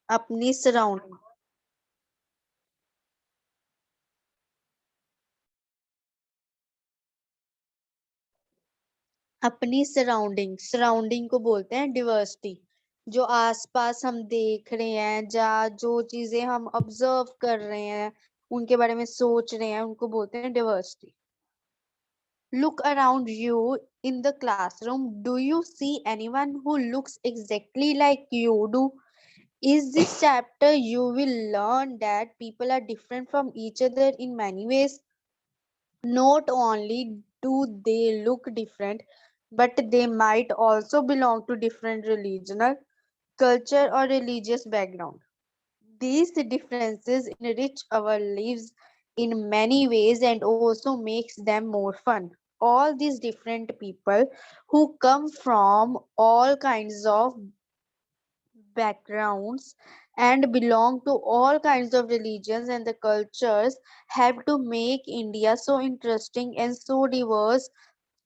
अपनी सराउंडिंग अपनी सराउंडिंग को बोलते हैं डिवर्सिटी। जो आसपास हम देख रहे हैं, जा जो चीजें हम ऑब्जर्व कर रहे हैं, उनके बारे में सोच रहे हैं, उनको बोलते हैं diversity. Look around you in the classroom. Do you see anyone who looks exactly like you do? Is this chapter you will learn that people are different from each other in many ways. Not only do they look different, but they might also belong to different regional, culture, or religious background. These differences enrich our lives in many ways and also makes them more fun. All these different people who come from all kinds of backgrounds and belong to all kinds of religions and the cultures have to make India so interesting and so diverse.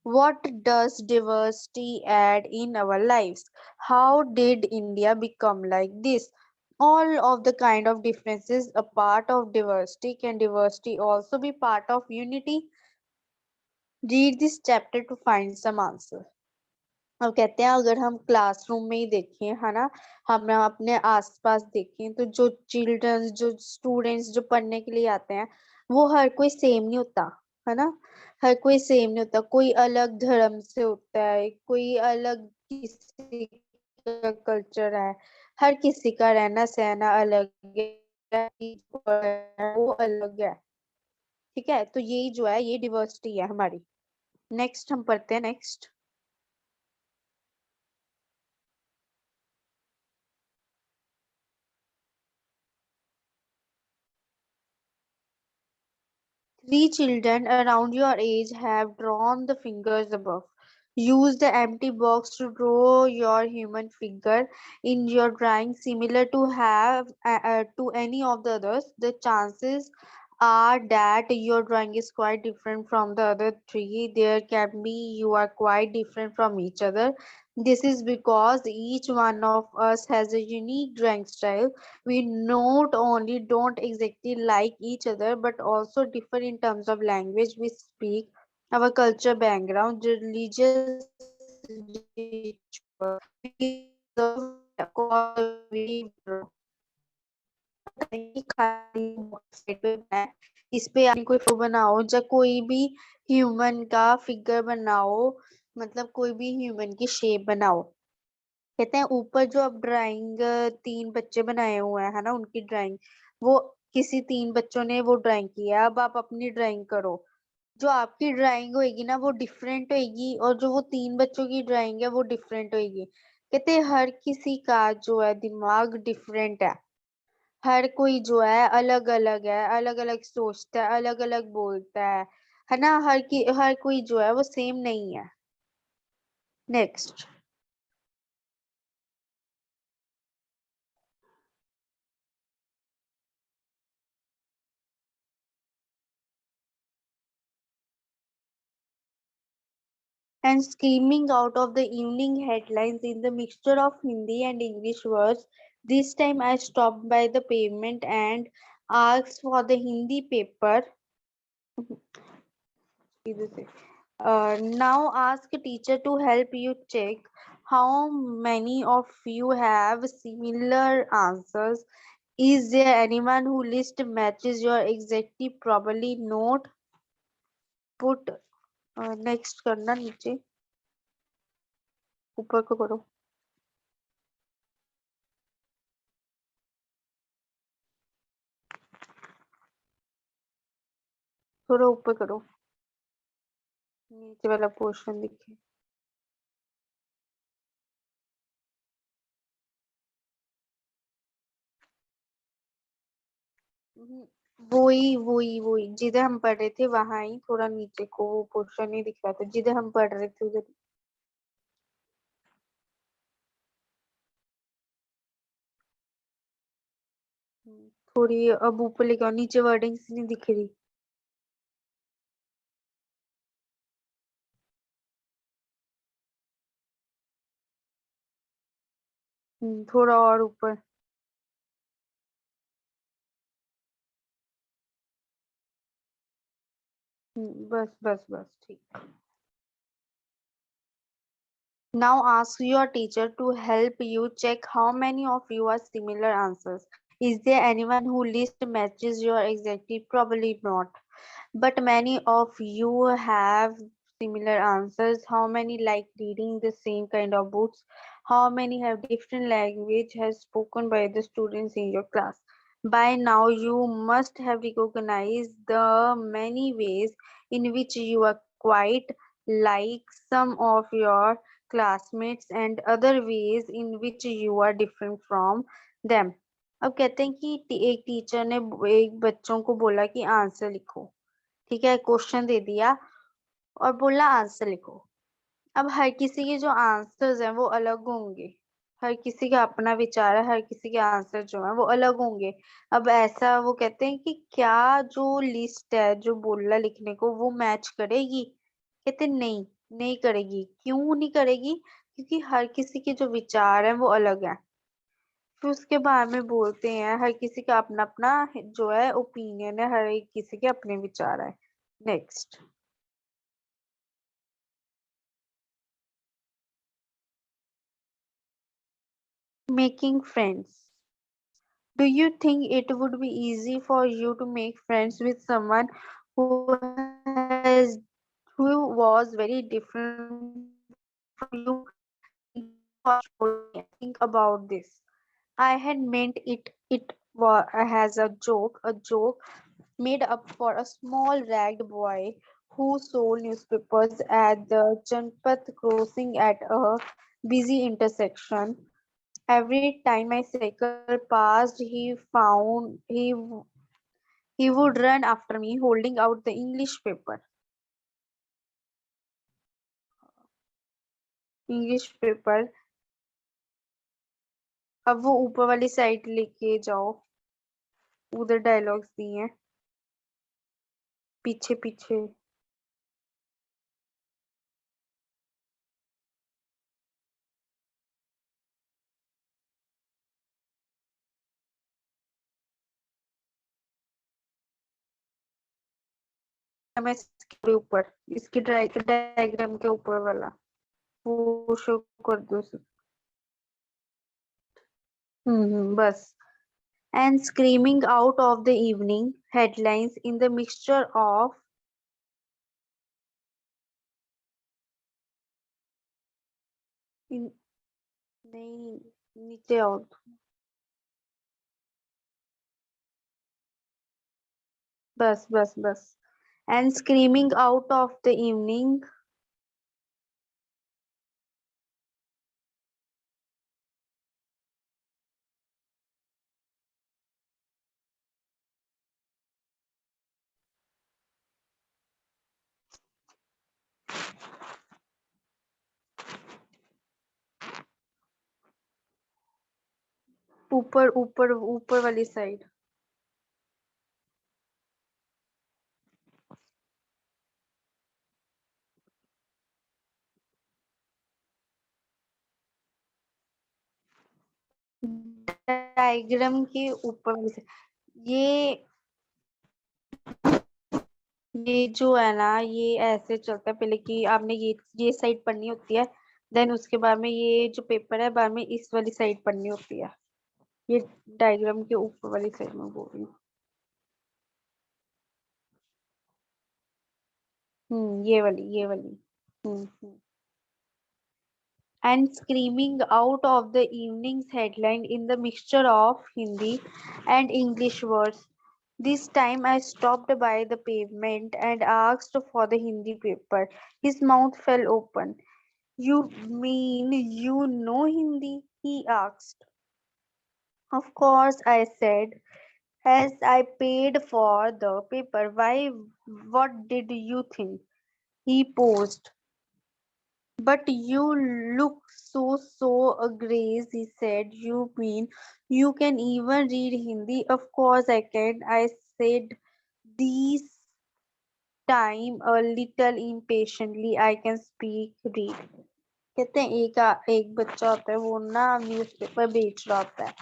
What does diversity add in our lives? How did India become like this? All of the kind of differences a part of diversity. Can diversity also be part of unity? Read this chapter to find some answer. अब कहते हैं अगर हम classroom में ही देखें, है ना, हम अपने आसपास देखें, तो जो चिल्ड्रंस, जो स्टूडेंट्स जो पढ़ने के लिए आते हैं, वो हर कोई सेम नहीं होता, है ना। हर कोई सेम नहीं होता, कोई अलग धर्म से होता है, कोई अलग किसी का कल्चर है, हर किसी का रहना सहना अलग है, वो अलग है। ठीक है, तो यही जो है ये डिवर्सिटी है हमारी। नेक्स्ट हम पढ़ते हैं next. Three children around your age have drawn the fingers above. Use the empty box to draw your human figure in your drawing similar to any of the others. The chances are that your drawing is quite different from the other three. There can be you are quite different from each other. This is because each one of us has a unique drawing style. We not only don't exactly like each other but also differ in terms of language we speak, our culture background, religious ritual, इस पे आपने कोई photo बनाओ या कोई भी human का figure बनाओ, मतलब कोई भी ह्यूमन की शेप बनाओ। कहते हैं ऊपर जो अब ड्राइंग तीन बच्चे बनाए हुए हैं, है ना, उनकी ड्राइंग, वो किसी तीन बच्चों ने वो ड्राइंग की है। अब आप अपनी ड्राइंग करो, जो आपकी ड्राइंग होगी ना वो डिफरेंट होगी, और जो वो तीन बच्चों की ड्राइंग है वो डिफरेंट होगी। कहते हैं हर किसी का जो है दिमाग डिफरेंट है, हर कोई जो है अलग अलग है, अलग अलग सोचता है, अलग अलग बोलता है ना। हर कोई जो है वो सेम नहीं है। Next. And screaming out of the evening headlines in the mixture of Hindi and English words. This time I stopped by the pavement and asked for the Hindi paper. Now ask a teacher to help you check how many of you have similar answers. Is there anyone who list matches your exactly probably note? Put next करना नीचे, ऊपर को करो, थोड़ा ऊपर करो, नीचे वाला पोर्शन दिखे। वही जिधर हम पढ़ रहे थे वहां ही, थोड़ा नीचे को वो पोर्शन नहीं दिख रहा था जिधर हम पढ़ रहे थे उधर। थोड़ी अब ऊपर लेके आओ, नीचे वर्डिंग्स नहीं दिख रही। थोड़ा और ऊपर। बस बस बस ठीक. Now ask your teacher to help you check how many of you are similar answers. Is there anyone who list matches your exactly? Probably not. But many of you have similar answers. How many like reading the same kind of books? How many have different language has spoken by the students in your class? By now, you must have recognized the many ways in which you are quite like some of your classmates and other ways in which you are different from them. अब कहते हैं कि एक teacher ने एक बच्चों को बोला कि आंसर लिखो. ठीक है, क्वेश्चन दे दिया और बोला आंसर लिखो. अब हर किसी के जो आंसर्स हैं वो अलग होंगे. हर किसी का अपना विचार है, हर किसी के आंसर जो है वो अलग होंगे. अब ऐसा वो कहते हैं कि क्या जो लिस्ट है जो बोला लिखने को वो मैच करेगी? कहते नहीं, नहीं करेगी. क्यों नहीं करेगी? क्योंकि हर किसी के जो विचार है वो अलग है. फिर उसके बाद में बोलते हैं हर किसी का अपना अपना जो है ओपिनियन है, हर एक किसी के अपने विचार है. Next. Making friends. Do you think it would be easy for you to make friends with someone who has who was very different from you? Think think about this. I had meant it as a joke made up for a small ragged boy who sold newspapers at the Janpat crossing at a busy intersection. Every time my cycle passed, he would run after me, holding out the English paper. English paper. अब वो ऊपर वाली side लेके जाओ, उधर dialogues दिए हैं पीछे पीछे. मैं इसके ऊपर, इसकी डायग्राम के ऊपर वाला वो शो कर दो. बस. And screaming out of the evening headlines in the mixture of in, नहीं, नीचे आओ. बस बस बस. And screaming out of the evening. ऊपर ऊपर ऊपर वाली साइड. डायग्राम के ऊपर वाली साइड. ये ये जो है ना ये ऐसे चलता है पहले कि आपने ये साइड पढ़नी होती है. देन उसके बाद में ये जो पेपर है बाद में इस वाली साइड पढ़नी होती है. ये डायग्राम के ऊपर वाली साइड में बोल रही हूँ. ये वाली. हम्म. And screaming out of the evening's headline in the mixture of Hindi and English words. This time I stopped by the pavement and asked for the Hindi paper. His mouth fell open. You mean you know Hindi? He asked. Of course, I said, as I paid for the paper. Why, what did you think? He paused. But you look so Grace, he said. You mean you can even read Hindi? Of course I can, I said this time a little impatiently. I can speak, read. कहते हैं एक बच्चा होता है वो ना newspaper बेच रहा होता है.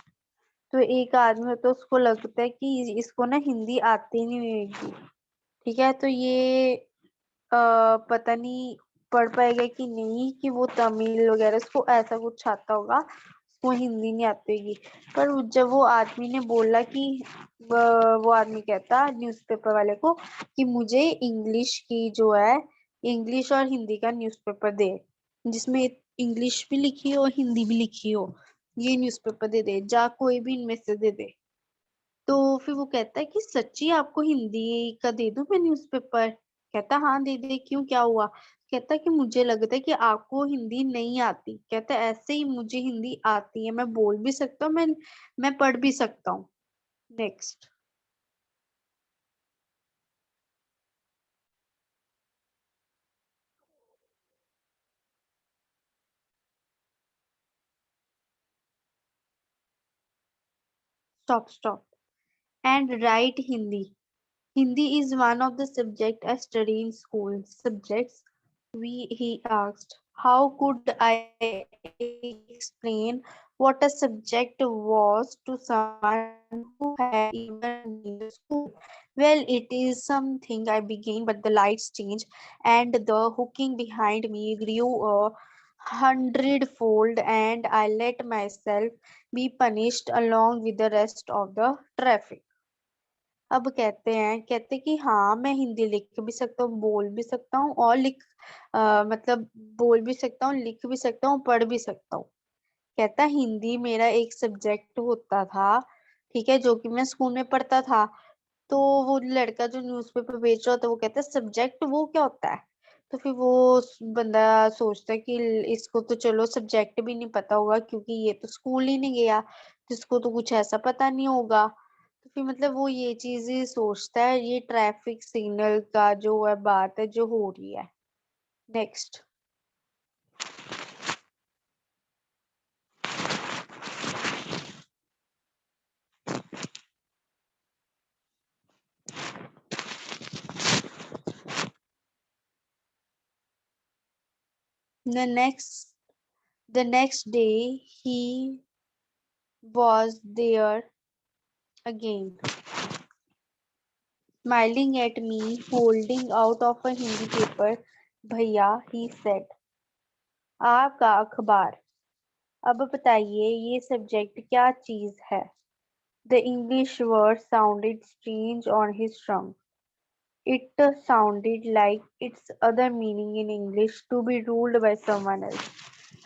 तो एक आदमी होता है उसको लगता है कि इसको ना हिंदी आती नहीं होगी. ठीक है, तो ये पता नहीं पढ़ पाएगा कि नहीं, कि वो तमिल वगैरह उसको ऐसा कुछ आता होगा, उसको हिंदी नहीं आती होगी। पर जब वो आदमी ने बोला कि वो आदमी कहता न्यूज़पेपर वाले को कि मुझे इंग्लिश की जो है, इंग्लिश और हिंदी का न्यूज़पेपर दे, जिसमें इंग्लिश भी लिखी हो हिंदी भी लिखी हो, ये न्यूज़पेपर दे दे जा, कोई भी इनमें से दे दे। तो फिर वो कहता है कि सच्ची आपको हिंदी का दे दूं मैं न्यूज़पेपर? कहता हाँ दे दे, क्यों क्या हुआ? कहता कि मुझे लगता है कि आपको हिंदी नहीं आती। कहता ऐसे ही मुझे हिंदी आती है, मैं बोल भी सकता हूँ, मैं पढ़ भी सकता हूँ। Next. Stop stop and right Hindi. Hindi is one of the subjects I study in school. Subjects, he asked. How could I explain what a subject was to someone who had even been to school? Well, it is something I began, but the lights changed, and the hooking behind me grew a hundredfold, and I let myself be punished along with the rest of the traffic. अब कहते कि हाँ मैं हिंदी लिख भी सकता हूँ, बोल भी सकता हूँ और मतलब बोल भी सकता हूँ, लिख भी सकता हूँ, पढ़ भी सकता हूँ। कहता हिंदी मेरा एक सब्जेक्ट होता था, ठीक है, जो कि मैं स्कूल में पढ़ता था। तो वो लड़का जो न्यूज़पेपर बेच रहा होता है वो कहता है सब्जेक्ट वो क्या होता है? तो फिर वो बंदा सोचता है कि इसको तो चलो सब्जेक्ट भी नहीं पता होगा, क्योंकि ये तो स्कूल ही नहीं गया, तो इसको तो कुछ ऐसा पता नहीं होगा। तो फिर मतलब वो ये चीज ही सोचता है, ये ट्रैफिक सिग्नल का जो है बात है जो हो रही है। Next. The next day he was there again, smiling at me, holding out of a Hindi paper. भैया, he said, आपका अखबार। अब बताइए ये सब्जेक्ट क्या चीज है? The English word sounded strange on his tongue. It sounded like its other meaning in English, to be ruled by someone else.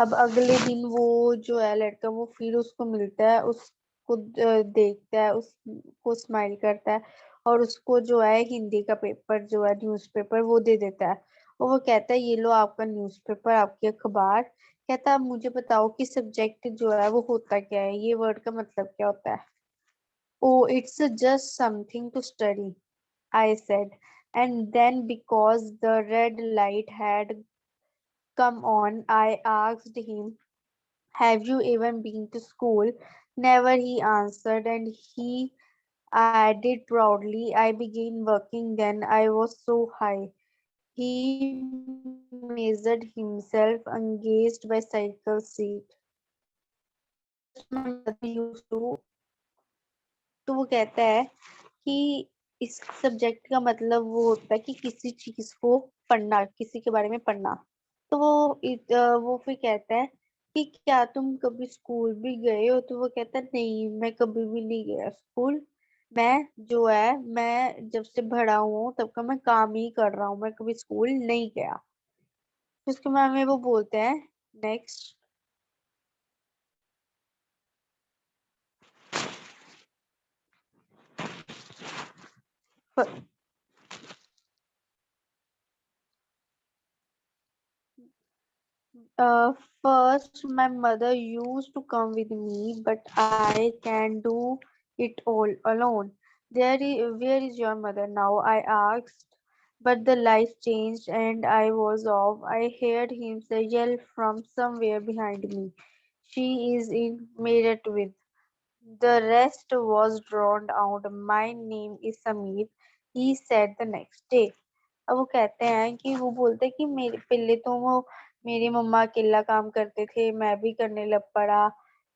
अब अगले दिन वो जो है लड़का, वो फिर उसको मिलता है, उसको देखता है, उसको स्माइल करता है, और उसको जो है हिंदी का पेपर जो है न्यूज़पेपर वो दे देता है। और वो कहता है ये लो आपका न्यूज़पेपर, आपकी अखबार। कहता अब मुझे बताओ कि सब्जेक्ट जो है वो होता क्या है, ये वर्ड का मतलब क्या होता है? Oh, it's just something to study, I said. And then, because the red light had come on, I asked him, have you ever been to school? Never, he answered, and he added proudly, I began working then I was so high. He measured himself engaged by cycle seat. Just my mother used to। तो वो कहता है कि इस subject का मतलब वो होता है कि किसी चीज को पढ़ना, किसी के बारे में पढ़ना। तो वो फिर कहता है कि क्या तुम कभी स्कूल भी गए हो? तो वो कहता है नहीं, मैं कभी भी नहीं गया स्कूल। मैं जो है, मैं जब से बड़ा हूँ तब का मैं काम ही कर रहा हूँ, मैं कभी स्कूल नहीं गया। फिर उसके बाद में वो बोलते हैं next. Uh, First, my mother used to come with me, but I can do it all alone. Where is your mother now? I asked, but the lights changed and I was off. I heard him say, yell from somewhere behind me. She is in Meerut with. The rest was drowned out. My name is Samir, he said the next day. अब वो कहते हैं कि वो बोलते हैं कि मेरे पहले तो वो मेरी मम्मा अकेला काम करते थे, मैं भी करने लग पड़ा।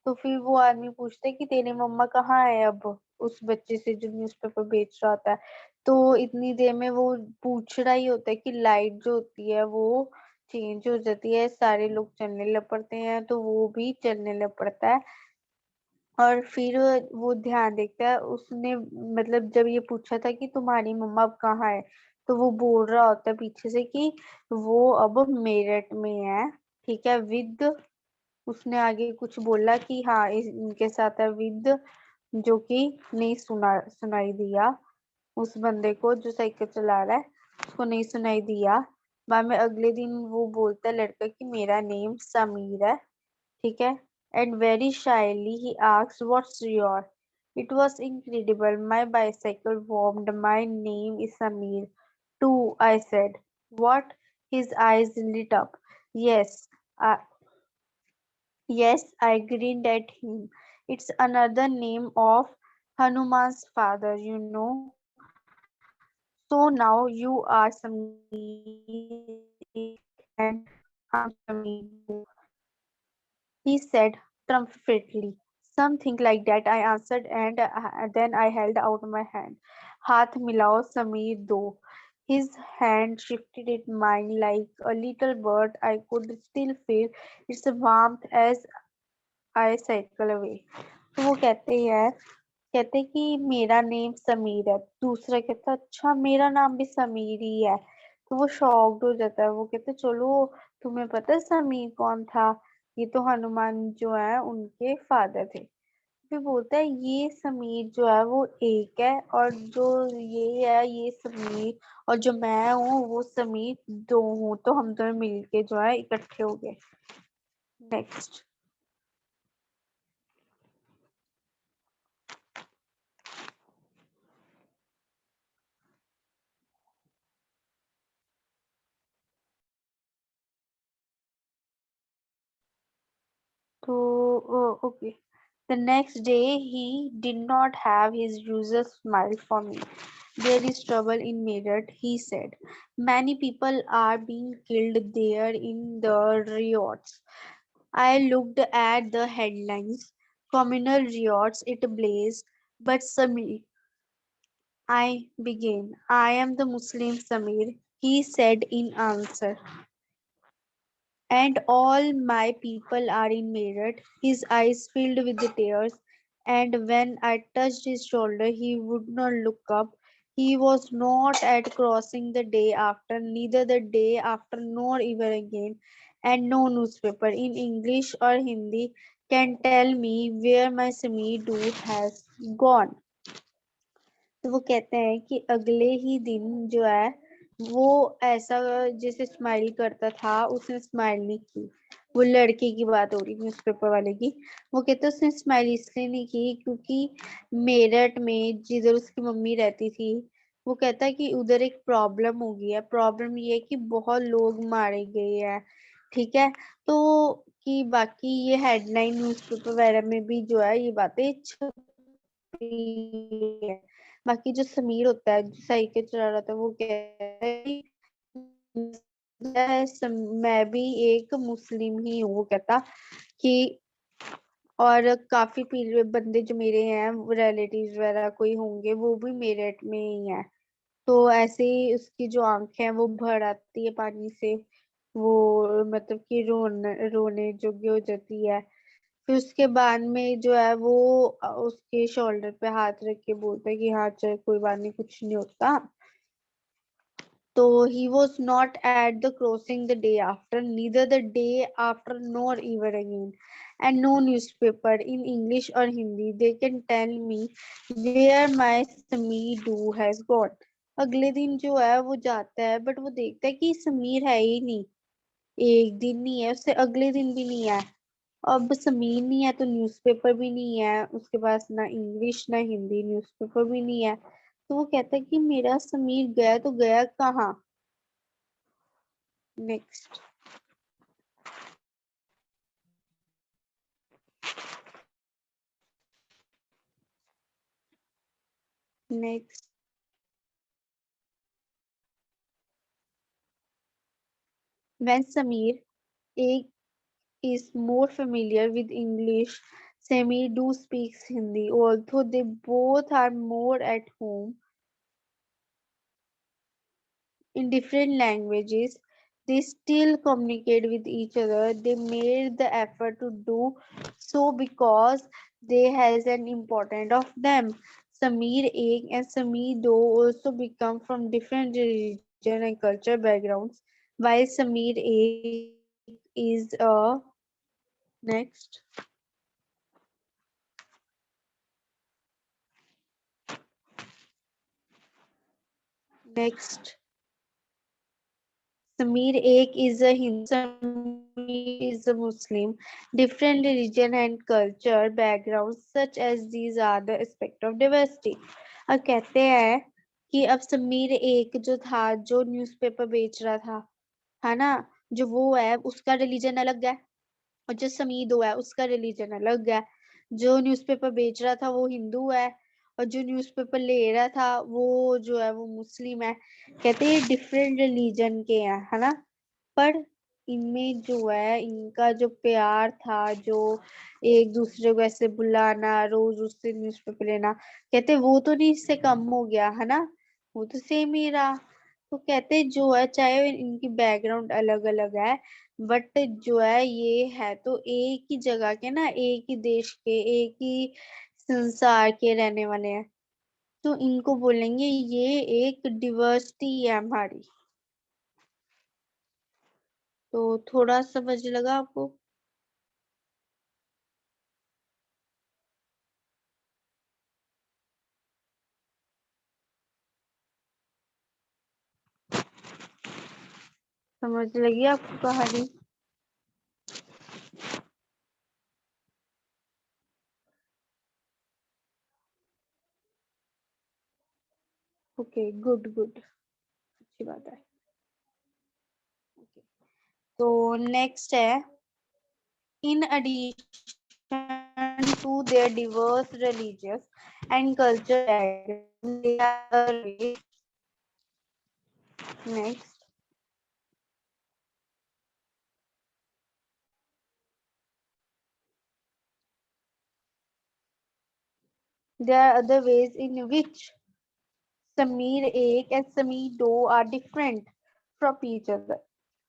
तो फिर वो आदमी पूछते कि तेरी मम्मा कहाँ है अब? उस बच्चे से जो न्यूज़पेपर बेच रहा होता है। तो इतनी देर में वो पूछ रहा ही होता है कि लाइट जो होती है वो चेंज हो जाती है, सारे लोग चलने लग पड़ते हैं, तो वो भी चलने लग पड़ता है। और फिर वो ध्यान देखता है, उसने मतलब जब ये पूछा था कि तुम्हारी मम्मा अब कहाँ है, तो वो बोल रहा होता है पीछे से कि वो अब मेरठ में है, ठीक है, विद, उसने आगे कुछ बोला कि हाँ इनके साथ है विद, जो कि नहीं सुनाई दिया उस बंदे को जो साइकिल चला रहा है, उसको नहीं सुनाई दिया। बाद में अगले दिन वो बोलता है लड़का कि मेरा नेम समीर है, ठीक है, and very shyly he asked what's your, it was incredible, my bicycle warmed, my name is Samir too, I said. What? His eyes lit up. Yes, uh, yes, I grinned at him. It's another name of Hanuman's father, you know. So now you are Sameer, and I'm Sameer too, he said triumphantly. Something like that, I answered, and then I held out my hand. Haath milao, Sameer do. His hand shifted in mine like a little bird. I could still feel its warmth as I cycle away. तो वो कहते कि मेरा name Sameer है, दूसरा कहता अच्छा मेरा नाम भी समीर ही है। तो वो शॉक्ड हो जाता है, वो कहते चलो तुम्हें पता है समीर कौन था, ये तो हनुमान जो है उनके फादर थे। फिर बोलता है ये समीर जो है वो एक है, और जो ये है ये समीर, और जो मैं हूँ वो समीर दो हूँ, तो हम दोनों मिलके जो है इकट्ठे हो गए। Next. So, okay. The next day, he did not have his usual smile for me. There is trouble in Meerut, he said. Many people are being killed there in the riots. I looked at the headlines. Communal riots, it blazed. But Samir, I began. I am the Muslim Samir, he said in answer. And all my people are in Meerut. His eyes filled with the tears, and when I touched his shoulder, he would not look up. He was not at crossing the day after, neither the day after, nor ever again. And no newspaper in English or Hindi can tell me where my Samidu has gone. तो वो कहते हैं कि अगले ही दिन जो है वो ऐसा जैसे स्माइल करता था, उसने स्माइल नहीं की। वो लड़के की बात हो रही न्यूज़पेपर वाले की। वो कहते उसने स्माइल इसलिए नहीं की क्योंकि मेरठ में जिधर उसकी मम्मी रहती थी, वो कहता है कि उधर एक प्रॉब्लम हो गई है। प्रॉब्लम ये है कि बहुत लोग मारे गए हैं, ठीक है। तो कि बाकी ये हेडलाइन न्यूज़पेपर वगैरह में भी जो है ये बातें है। बाकी जो समीर होता है जो साइकिल चला रहा था वो कहता है कि मैं भी एक मुस्लिम ही हूँ, वो कहता कि और काफी बंदे जो मेरे हैं रिलेटिव्स वगैरह कोई होंगे वो भी मेरठ में ही है। तो ऐसे ही उसकी जो आंखें हैं वो भर आती है पानी से, वो मतलब कि रोने जोगी हो जाती है। फिर उसके बाद में जो है वो उसके शोल्डर पे हाथ रख के बोलता है कि हाँ चल कोई बात नहीं, कुछ नहीं होता। तो he was not at the crossing the day after, neither the day after nor ever again. And no newspaper in English or Hindi they can tell me where my Samidu has gone. अगले दिन जो है वो जाता है but वो देखता है कि समीर है ही नहीं। एक दिन नहीं है, उससे अगले दिन भी नहीं है। अब समीर नहीं है तो न्यूज़पेपर भी नहीं है उसके पास, ना इंग्लिश ना हिंदी, न्यूज़पेपर भी नहीं है। तो वो कहता है कि मेरा समीर गया तो गया कहाँ। Next. Next. When Samir A is more familiar with English, Semi do speaks Hindi, although they both are more at home in different languages. They still communicate with each other. They made the effort to do so because they has an important of them. Sameer Ek and Sameer Do also become from different religion and culture backgrounds, while Sameer Ek is a next next Sameer Ek is a Hindu, Sameer is a Muslim. Different religion and culture backgrounds such as these are the aspect of diversity. अब कहते हैं कि अब समीर एक जो था जो newspaper बेच रहा था है ना जो वो है उसका रिलीजन अलग है और जो समीर दो है उसका रिलीजन अलग है जो न्यूज़पेपर बेच रहा था वो हिंदू है और जो न्यूज़पेपर ले रहा था वो जो है वो मुस्लिम है कहते हैं डिफरेंट रिलीजन के हैं है ना पर इनमें जो है इनका जो प्यार था जो एक दूसरे को ऐसे बुलाना रोज उससे न्यूज़पेपर लेना कहते वो तो नहीं इससे कम हो गया है ना वो तो सेम ही रहा तो कहते जो है चाहे इनकी बैकग्राउंड अलग अलग है बट जो है ये है तो एक ही जगह के ना एक ही देश के एक ही संसार के रहने वाले हैं तो इनको बोलेंगे ये एक डिवर्सिटी है हमारी तो थोड़ा समझ लगा आपको समझ लगी आपको कहानी ओके गुड गुड अच्छी बात है okay. तो नेक्स्ट है in addition to their diverse religious and cultural background they are next there are other ways in which Sameer Ek and Sameer Do are different from each other.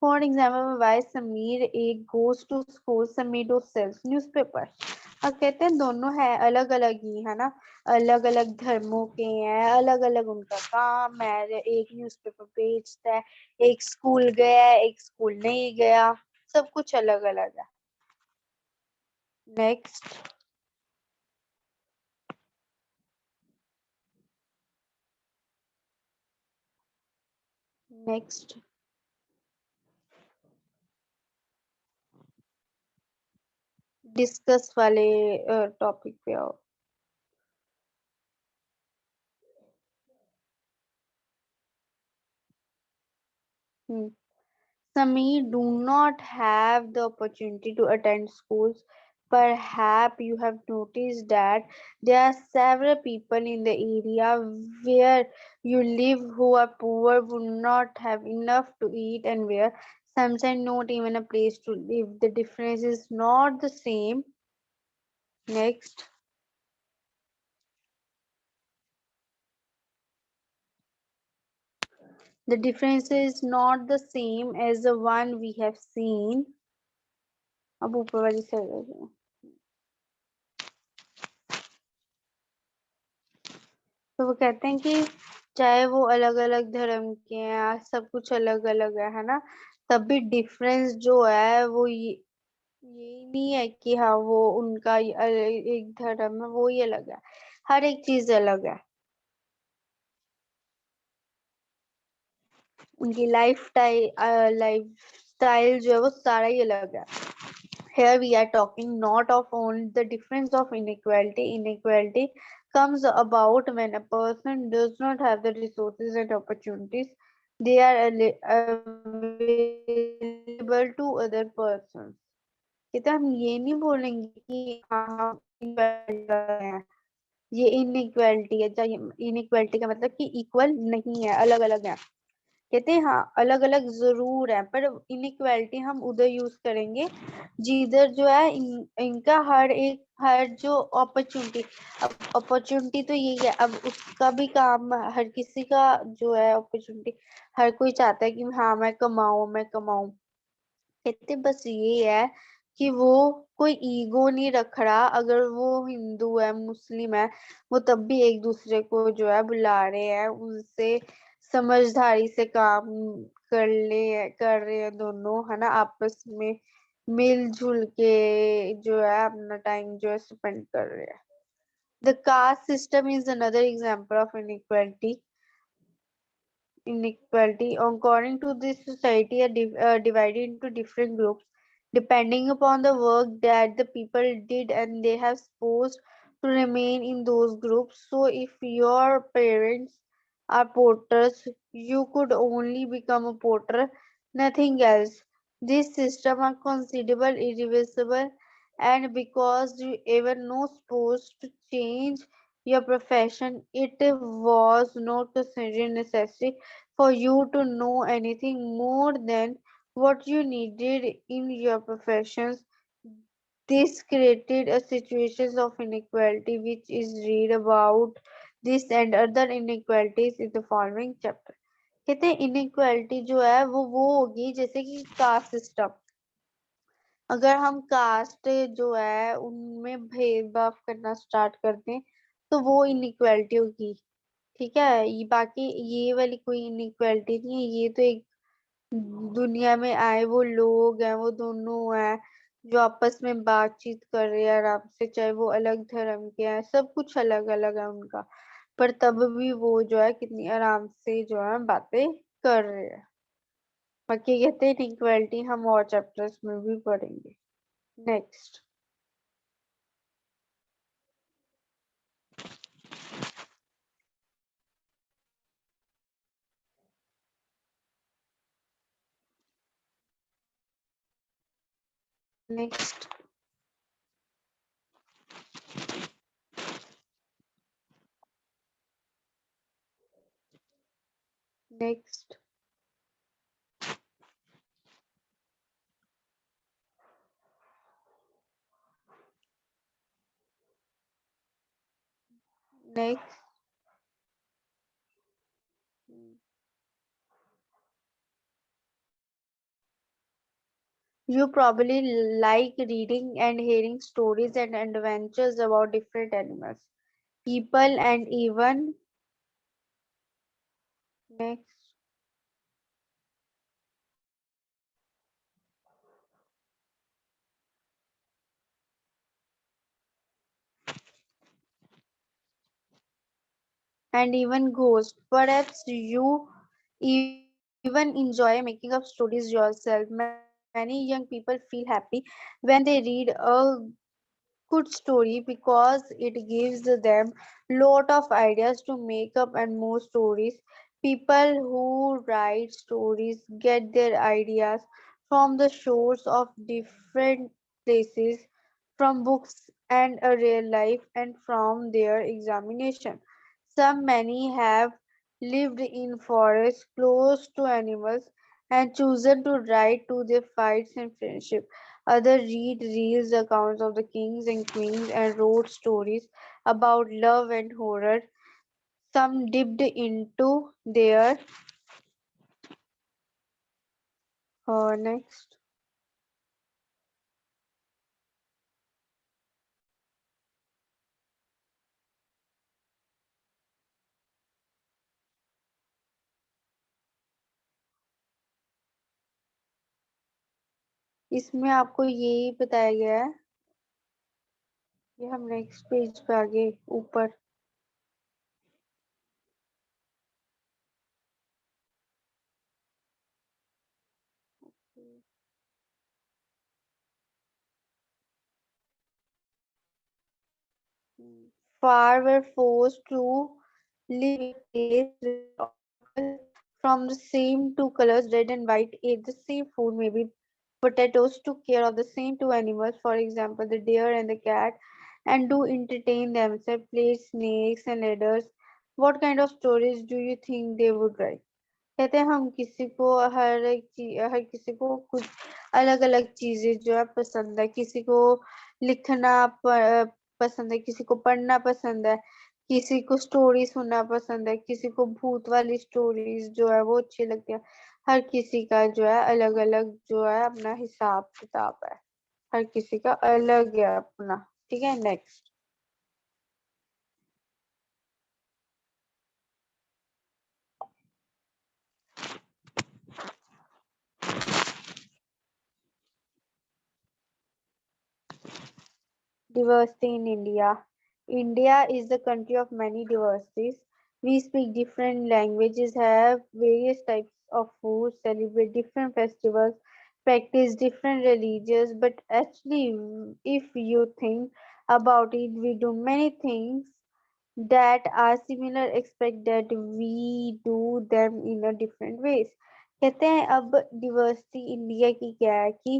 For example, why Sameer Ek goes to school, Sameer Do sells newspaper. अब कहते हैं दोनों है अलग अलग ही है ना अलग अलग धर्मों के हैं अलग अलग उनका काम है एक न्यूज़पेपर बेचता है एक स्कूल गया है एक स्कूल नहीं गया सब कुछ अलग अलग है नेक्स्ट नेक्स्ट डिस्कस वाले टॉपिक पे आओ Some do not have the opportunity to attend schools. Perhaps you have noticed that there are several people in the area where you live who are poor, would not have enough to eat and wear, sometimes not even a place to live. The difference is not the same. Next. The difference is not the same as the one we have seen. अब ऊपर वाली side तो वो कहते हैं कि चाहे वो अलग अलग धर्म के हैं सब कुछ अलग अलग है ना तब भी डिफरेंस जो है वो ये नहीं है कि हाँ वो उनका एक धर्म है वो ही अलग है हर एक चीज अलग है उनकी लाइफ स्टाइल जो है वो सारा ही अलग है Here we are talking not of only the difference of inequality. Inequality comes about when a person does not have the resources and opportunities they are available to other persons. कहते हम ये नहीं बोलेंगे कि हाँ हम inequality हैं ये इनइक्वालिटी है इनइक्वालिटी का मतलब कि इक्वल नहीं है अलग अलग है कहते हैं हाँ अलग अलग जरूर है, पर इनइक्वालिटी हम उधर यूज करेंगे जिधर जो है इनका हर जो अपॉर्चुनिटी, अब अपॉर्चुनिटी तो यही है, अब उसका भी काम हर किसी का जो है अपॉर्चुनिटी, हर कोई चाहता है कि हाँ मैं कमाऊं। कहते बस ये है कि वो कोई ईगो नहीं रख रहा, अगर वो हिंदू है मुस्लिम है वो तब भी एक दूसरे को जो है बुला रहे हैं, उनसे समझदारी से काम कर रहे हैं दोनों, है ना, आपस में मिलजुल के जो है अपना टाइम जो है स्पेंड कर रहे हैं। The caste system is another example of inequality. According to this, society are divided into different groups depending upon the work that the people did, and they have supposed to remain in those groups. So if your parents are porters, you could only become a porter, nothing else. This system are considerable irreversible, and because you ever no supposed to change your profession, it was not considered necessary for you to know anything more than what you needed in your professions. This created a situation of inequality which is read about this and other inequalities in the following chapter. कहते हैं inequality जो है वो होगी जैसे कि caste system, अगर हम कास्ट जो है उनमें भेदभाव करना स्टार्ट कर दें तो वो इनइक्वालिटी होगी। ठीक है, ये बाकी ये वाली कोई इनइक्वालिटी नहीं है, ये तो एक दुनिया में आए वो लोग हैं, वो दोनों हैं जो आपस में बातचीत कर रहे हैं आराम से, चाहे वो अलग धर्म के हैं, सब कुछ अलग अलग है उनका, पर तब भी वो जो है कितनी आराम से जो है बातें कर रहे हैं। बाकी कहते हैं इनइक्वालिटी हम और चैप्टर्स में भी पढ़ेंगे। Next. Next. Next. Next. You probably like reading and hearing stories and adventures about different animals, people, and even next, and even ghosts. Perhaps you even enjoy making up stories yourself. Many young people feel happy when they read a good story because it gives them lot of ideas to make up and more stories. People who write stories get their ideas from the shores of different places, from books and a real life, and from their examination. Some many have lived in forests close to animals and chosen to write to their fights and friendship. Others read real accounts of the kings and queens and wrote stories about love and horror. Some dipped into their next. इसमें आपको यही बताया गया है। ये हम next page पे आगे ऊपर far were forced to live in a place where all people from the same two colors, red and white, ate the same food, maybe potatoes, took care of the same two animals, for example, the deer and the cat, and do entertain themselves, played snakes and ladders. What kind of stories do you think they would write? कहते हैं हम किसी को हर किसी को कुछ अलग अलग चीजें जो है पसंद है, किसी को लिखना पसंद है, किसी को पढ़ना पसंद है, किसी को स्टोरी सुनना पसंद है, किसी को भूत वाली स्टोरीज जो है वो अच्छी लगती है। हर किसी का जो है अलग अलग जो है अपना हिसाब किताब है, हर किसी का अलग है अपना। ठीक है, next. Diversity in India. India is the country of many diversities. We speak different languages, have various types of food, celebrate different festivals, practice different religions. But actually, if you think about it, we do many things that are similar, expect that we do them in a different ways। कहते हैं अब diversity India की क्या है कि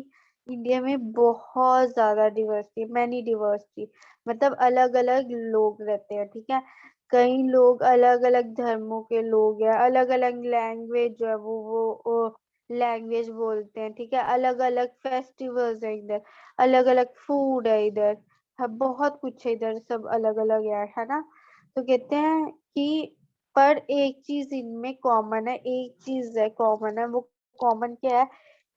India में बहुत ज्यादा डिवर्सिटी, मैनी डिवर्सिटी, मतलब अलग अलग लोग रहते हैं। ठीक है, कई लोग अलग अलग धर्मों के लोग हैं, अलग अलग लैंग्वेज जो है वो लैंग्वेज बोलते हैं। ठीक है, अलग अलग फेस्टिवल्स है इधर, अलग अलग फूड है इधर, बहुत कुछ है इधर, सब अलग अलग है ना। तो कहते हैं कि पर एक चीज इनमें कॉमन है, एक चीज है कॉमन है, वो कॉमन क्या है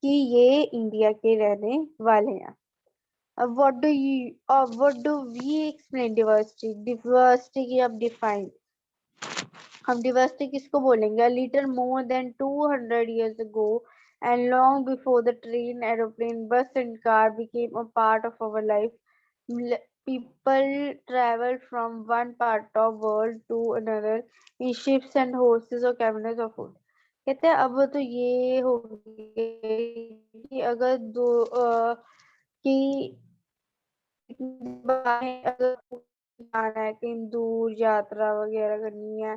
कि ये इंडिया के रहने वाले हैं। अब what do we explain diversity, diversity की अब डिफाइन हम डिवर्सिटी किसको बोलेंगे? Little more than 200 years ago and long before the train, aeroplane, bus and car became a part of our life, people traveled from one part of world to another in ships and horses or camels or foot। कहते हैं अब तो ये हो गया कि अगर कि अगर जाना है, कहीं दूर यात्रा वगैरह करनी है,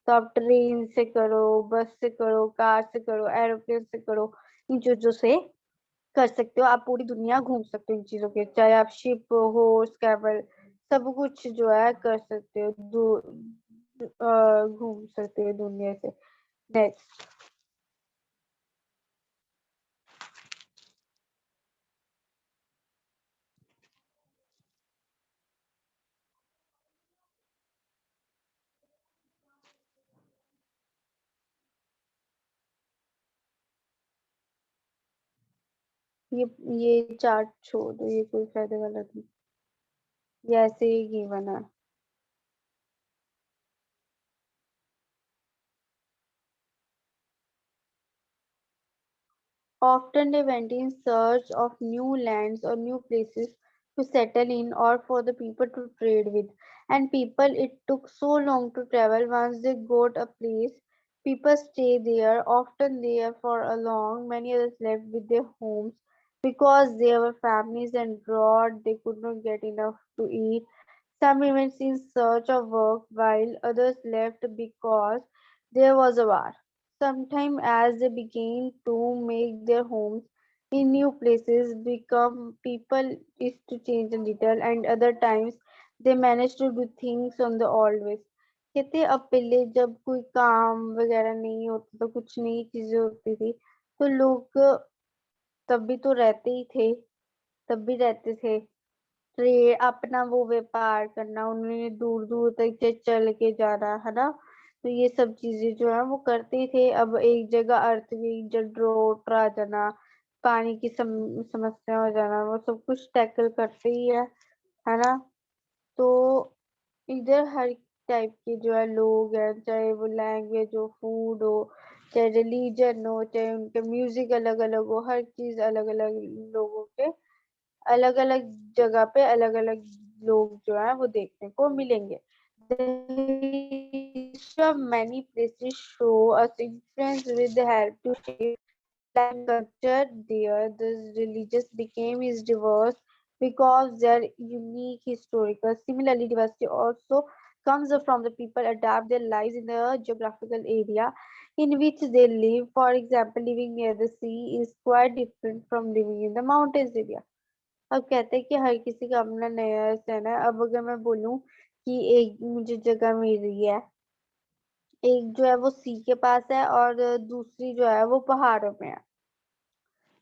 तो आप ट्रेन से करो, बस से करो, कार से करो, एरोप्लेन से करो, इन चीजों से कर सकते हो। आप पूरी दुनिया घूम सकते हो इन चीजों के, चाहे आप शिप, हॉर्स, कैमल, सब कुछ जो है कर सकते हो, घूम सकते हो दुनिया से। नेक्स्ट। ये ये चार्ट छोड़ दो, ये कोई फायदे वाला नहीं, ये ऐसे ही गिवन है। Often they went in search of new lands or new places to settle in or for the people to trade with. And people, it took so long to travel. Once they got a place, people stay there, often there for a long. Many others left with their homes because there were families and drought. They could not get enough to eat. Some went in search of work, while others left because there was a war. Sometimes, as they began to make their homes in new places, become people is to change a little, and other times they manage to do things on the old ways। कहते हैं, अब पहले जब कोई काम वगैरह नहीं होता तो कुछ नई चीजें होती थी, तो लोग तब भी तो रहते ही थे, तब भी रहते थे। ट्रे अपना वो व्यापार करना, उन्होंने दूर दूर तक चल के जाना, है ना। तो ये सब चीजें जो है वो करते ही थे। अब एक जगह अर्थक्वेक, जब ड्रोट आ जाना, पानी की समस्या हो जाना, वो सब कुछ टैकल करते ही है ना। तो इधर हर टाइप के जो है लोग हैं, चाहे वो लैंग्वेज हो, फूड हो, चाहे रिलीजन हो, चाहे उनके म्यूजिक अलग अलग हो, हर चीज अलग अलग, लोगों के अलग अलग जगह पे अलग अलग लोग जो है वो देखने को मिलेंगे। The history of many places show us influence with the help to shape like culture there. The religious became is diverse because their unique historical. Similarly, diversity also comes from the people adapt their lives in the geographical area in which they live. For example, living near the sea is quite different from living in the mountains area। अब कहते हैं कि हर किसी का अपना नया रहना है। अब अगर मैं बोलूं कि एक मुझे जगह मिल रही है, एक जो है वो सी के पास है और दूसरी जो है वो पहाड़ों में है।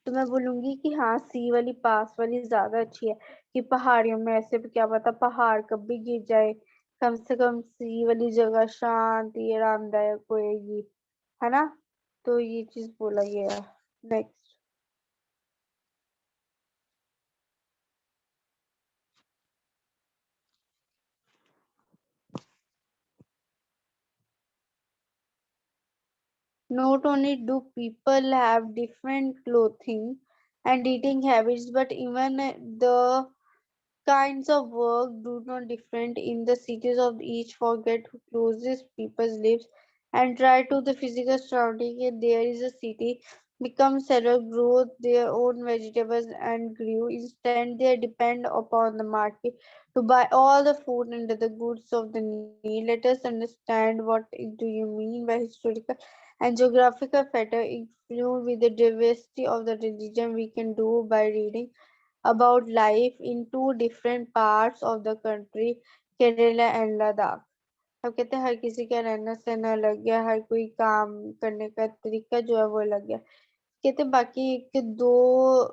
तो मैं बोलूंगी कि हाँ सी वाली पास वाली ज्यादा अच्छी है, कि पहाड़ियों में ऐसे भी क्या पता पहाड़ कब भी गिर जाए, कम से कम सी वाली जगह शांति आरामदायक होएगी, है ना। तो ये चीज बोला गया है। Next. Not only do people have different clothing and eating habits, but even the kinds of work do not different in the cities of each forget who closes people's lives and try to the physical surrounding and there is a city become several grow their own vegetables and grew instead they depend upon the market to buy all the food and the goods of the need. Let us understand what do you mean by historical and geographical factor influence with the diversity of the religion we can do by reading about life in two different parts of the country, Kerala and Ladakh. अब कहते हैं हर किसी का रहना सहना अलग है, हर कोई काम करने का तरीका जो है वो अलग है। कहते हैं बाकी एक दो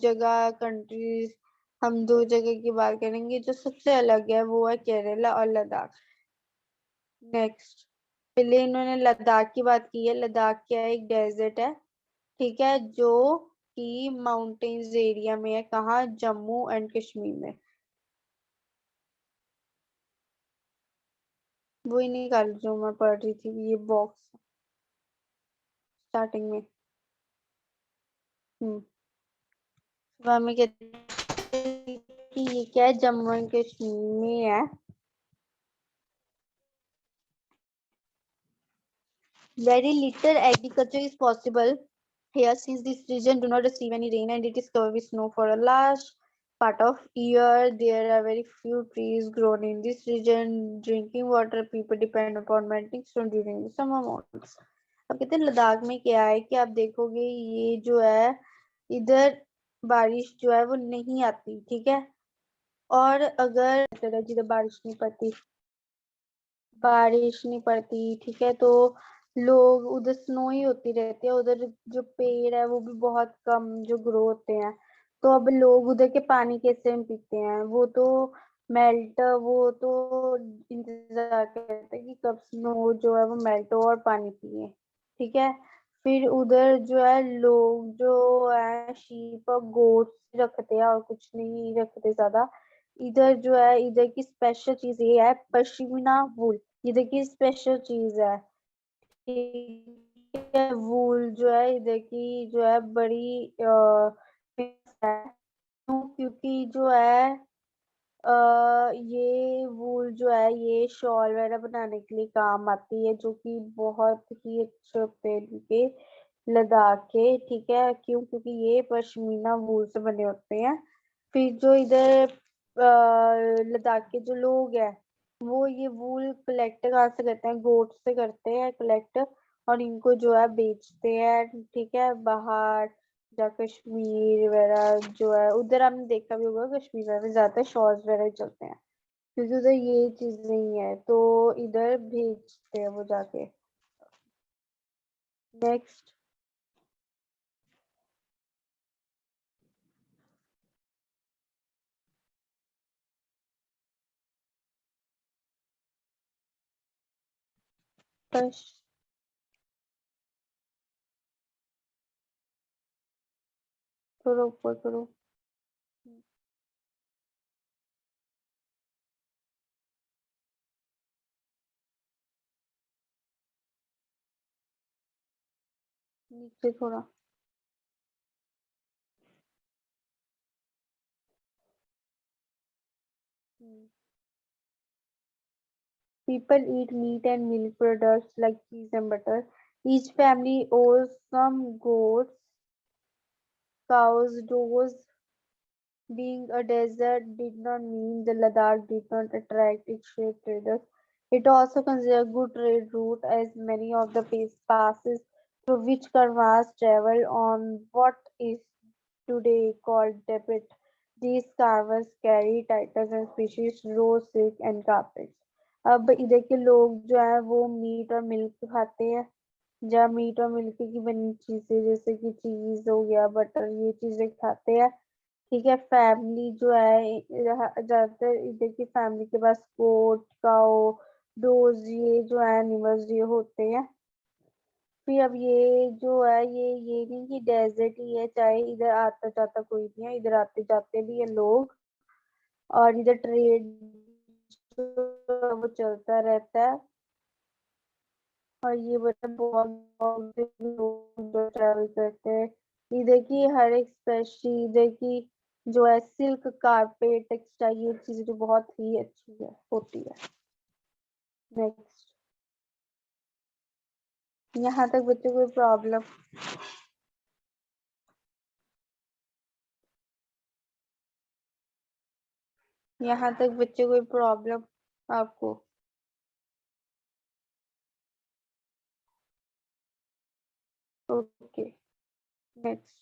जगह कंट्रीज, हम दो जगह की बात करेंगे जो सबसे अलग है वो है केरला और लद्दाख। नेक्स्ट। पहले इन्होंने लद्दाख की बात की है। लद्दाख क्या है, एक डेजर्ट है, ठीक है, जो कि माउंटेन्स एरिया में है, कहाँ, जम्मू एंड कश्मीर में। वही निकाल जो मैं पढ़ रही थी ये बॉक्स स्टार्टिंग में। हम्म। वहाँ में कहते हैं कि ये क्या है, जम्मू एंड कश्मीर में है। Very little agriculture is possible here since this region do not receive any rain and it is covered with snow for a large part of year. There are very few trees grown in this region. Drinking water people depend upon melting snow during the summer months. अब कहते हैं लद्दाख में क्या है कि आप देखोगे ये जो है इधर बारिश जो है वो नहीं आती, ठीक है। और अगर जिधर बारिश नहीं पड़ती, ठीक है, तो लोग उधर स्नो ही होती रहती है, उधर जो पेड़ है वो भी बहुत कम जो ग्रो होते हैं। तो अब लोग उधर के पानी कैसे में पीते हैं, वो तो मेल्ट, वो तो इंतजार करते हैं कि कब स्नो जो है वो मेल्ट हो और पानी पिए, ठीक है। फिर उधर जो है लोग जो है शीप और गोट्स रखते हैं और कुछ नहीं रखते ज्यादा। इधर जो है इधर की स्पेशल चीज ये है पश्मीना वूल, ये देखिए स्पेशल चीज है, ठीक है। वूल जो है इधर की जो है बड़ी famous है। क्यों? क्योंकि जो है ये वूल जो है ये शॉल वगैरह बनाने के लिए काम आती है, जो कि बहुत ही अच्छे होते हैं इनके लद्दाख के, ठीक है। क्यों? क्योंकि ये पश्मीना वूल से बने होते हैं। फिर जो इधर लद्दाख के जो लोग हैं वो ये वूल कलेक्ट कहाँ से करते हैं, गोट से करते हैं कलेक्ट, और इनको जो है बेचते हैं, ठीक है, बाहर या कश्मीर वगैरह जो है उधर आपने देखा भी होगा, कश्मीर वगैरह में ज्यादा शॉर्ट्स वगैरह ही चलते हैं क्योंकि उधर ये चीज नहीं है, तो इधर भेजते हैं वो जाके। नेक्स्ट। बस थोड़ा ऊपर करो। नीचे थोड़ा। People eat meat and milk products like cheese and butter. Each family owns some goats, cows, dogs. Being a desert did not mean the Ladakh did not attract its slave traders. It also considered a good trade route as many of the passes through which caravans travel on what is today called debit. These caravans carry titles and species, rose silk and carpets. अब इधर के लोग जो है वो meet और milk खाते हैं, जहाँ मीट और मिल्क की बनी चीजें जैसे कि चीज हो गया, बटर, ये चीजें खाते हैं। ठीक है, फैमिली जो है ज्यादातर इधर की फैमिली के पास गोट, काऊ, डोज, ये जो है एनिमल्स ये होते हैं। फिर अब ये जो है ये नहीं कि डेजर्ट ही है, चाहे इधर आता जाता कोई नहीं है, इधर आते जाते भी है लोग, और इधर ट्रेड वो चलता रहता है। और ये मतलब बहुत बहुत से लोग जो ट्रैवल करते हैं इधर की, हर एक स्पेशली इधर की जो है सिल्क कारपेट टेक्सटाइल, ये चीजें जो बहुत ही अच्छी है होती है। नेक्स्ट। यहाँ तक बच्चों कोई प्रॉब्लम? यहाँ तक बच्चे कोई प्रॉब्लम आपको? Okay, next.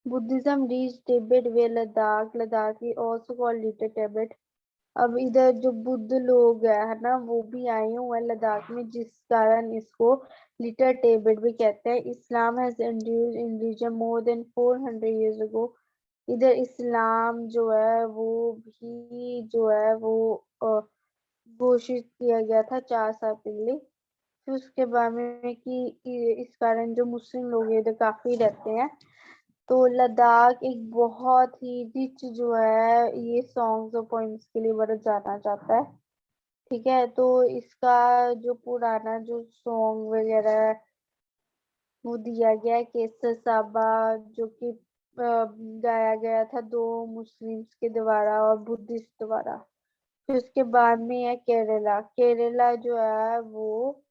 Buddhism reach Tibet way Ladakh, Ladakh is also called little Tibet. अब इधर जो बुद्ध लोग है ना, वो भी आए हुए हैं लद्दाख में, जिस कारण इसको लिटिल तिब्बत भी कहते हैं। Islam has introduced in region more than 400 years ago। इधर इस्लाम जो है वो भी जो है वो घोषित किया गया था 4 साल पहले। फिर उसके बाद में कि इस कारण जो मुस्लिम लोग हैं इधर काफी रहते हैं। तो लद्दाख एक बहुत ही रिच जो है ये सॉन्ग्स और पोइम्स के लिए बड़ा जाना जाता है। ठीक है, तो इसका जो पुराना जो सॉन्ग वगैरह है वो दिया गया है केसर साबा, जो कि गाया गया था दो मुस्लिम्स के द्वारा और बुद्धिस्ट द्वारा। फिर उसके बाद में है केरला। केरला जो है वो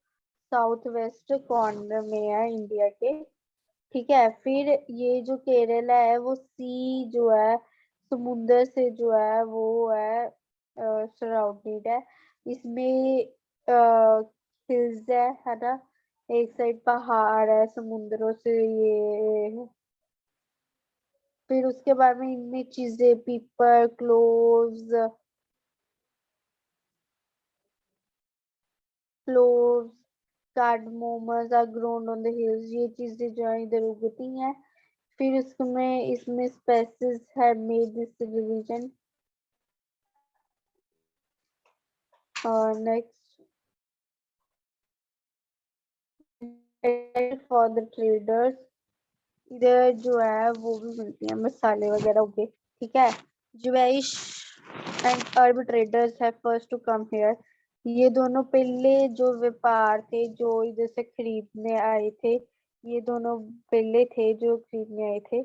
साउथ वेस्ट कॉर्नर में है इंडिया के। ठीक है, फिर ये जो केरला है वो सी जो है समुंदर से जो है वो है सराउंडेड है। इसमें हिल्स है ना, एक साइड पहाड़ है समुद्रों से ये। फिर उसके बाद में इनमें चीजें पीपल, cloves, cloves, cardamoms are grown on the hills, ये चीजें जो है इधर उगती हैं। फिर इसमें spices have made this religion। और नेक्स्ट, फॉर द ट्रेडर्स, इधर जो है वो भी मिलती है मसाले वगैरह के। ठीक है, Jewish and Arab traders have first to come here. ये दोनों पहले जो व्यापार थे जो इधर से खरीदने आए थे, ये दोनों पहले थे जो खरीदने आए थे।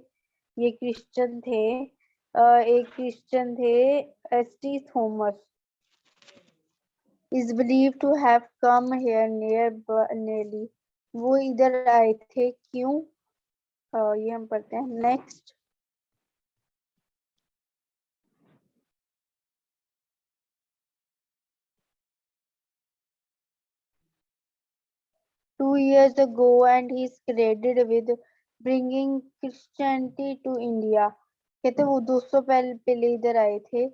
ये क्रिश्चियन थे। एक क्रिश्चियन थे, ST Thomas is believed to have come here nearly। वो इधर आए थे क्यों? ये हम पढ़ते हैं। Next. 2 years ago and he is credited with bringing Christianity to India। कहते वो 200 पहले इधर आए थे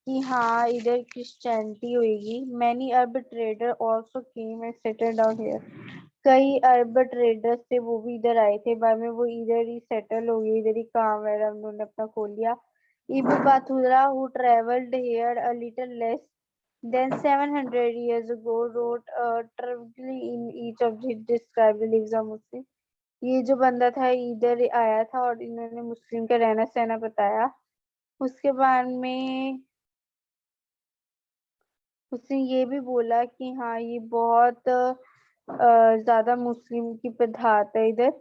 कि हाँ इधर क्रिश्चियनिटी होगी। Many Arab traders also came and settled down here। कई अरब ट्रेडर्स थे वो भी इधर आए थे, बाद में वो इधर ही सेटल हो गए, इधर ही काम वगैरह उन्होंने अपना खोल लिया। Ibn Battuta who traveled here a little less than 700 years ago wrote traveling in each of the described lives of Muslim। ये जो बंदा था इधर आया था और इन्होंने मुस्लिम का रहना सहना बताया। उसके बाद में उसने ये भी बोला कि हाँ ये बहुत ज्यादा मुस्लिम की प्रधात है इधर।